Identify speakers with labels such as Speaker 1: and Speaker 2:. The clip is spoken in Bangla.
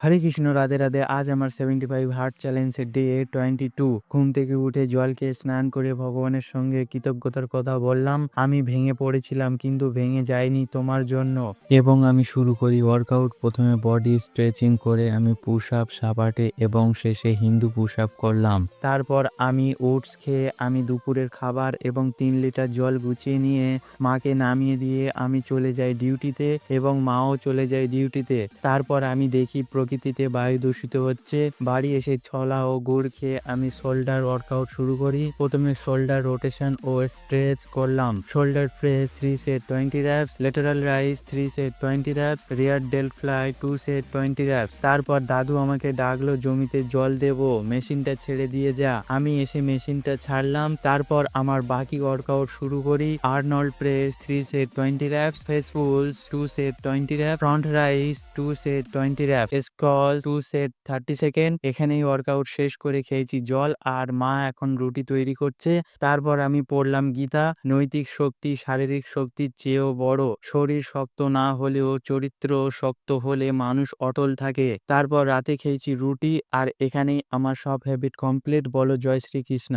Speaker 1: হরে কৃষ্ণ, রাধে রাধে। আজ আমার 75 হার্ট চ্যালেঞ্জের ডে 22। ঘুম থেকে উঠে জল খেয়ে স্নান করে ভগবানের সঙ্গে কৃতজ্ঞতার কথা বললাম। আমি ভেঙে পড়েছিলাম কিন্তু ভেঙে যাইনি তোমার জন্য। এবং আমি শুরু করি ওয়ার্কআউট। প্রথমে বডি স্ট্রেচিং করে আমি পুশ আপ, সাপাটে এবং শেষে হিন্দু পুশ আপ করলাম। তারপর আমি ওটস খেয়ে আমি দুপুরের খাবার এবং 3 লিটার জল গুছিয়ে নিয়ে মাকে নামিয়ে দিয়ে আমি চলে যাই ডিউটিতে এবং মাও চলে যায় ডিউটিতে। তারপর আমি দেখি প্রকৃতিতে বায়ু দূষিত হচ্ছে। বাড়ি এসে ছোলা ও গুড় খেয়ে আমি শোল্ডার ওয়ার্কআউট শুরু করি। প্রথমে শোল্ডার রোটেশন ও স্ট্রেচ করলাম। Shoulder press 3 set 20 reps, lateral raise 3 set 20 reps, rear delt fly 2 set 20 reps. তারপর দাদু আমাকে ডাকলো জমিতে জল দেব, মেশিনটা ছেড়ে দিয়ে যা। আমি এসে মেশিনটা ছাড়লাম। তারপর আমার বাকি ওয়ার্কআউট শুরু করি। Arnold press 3 set 20 reps, face pools 2 set 20 reps, front rise 2 set 20 reps, scroll 2 set 30 second. এখানেই ওয়ার্কআউট শেষ করে খেয়েছি জল আর মা এখন রুটি তৈরি করছে। তারপর আমি পড়লাম গীতা। নৈতিক শক্তি শারীরিক শক্তির চেয়েও বড়। শরীর শক্ত না হলেও চরিত্র শক্ত হলে মানুষ অটল থাকে। তারপর রাতে খেয়েছি রুটি আর এখানেই আমার সব হ্যাবিট কমপ্লিট। বলো জয় শ্রীকৃষ্ণ।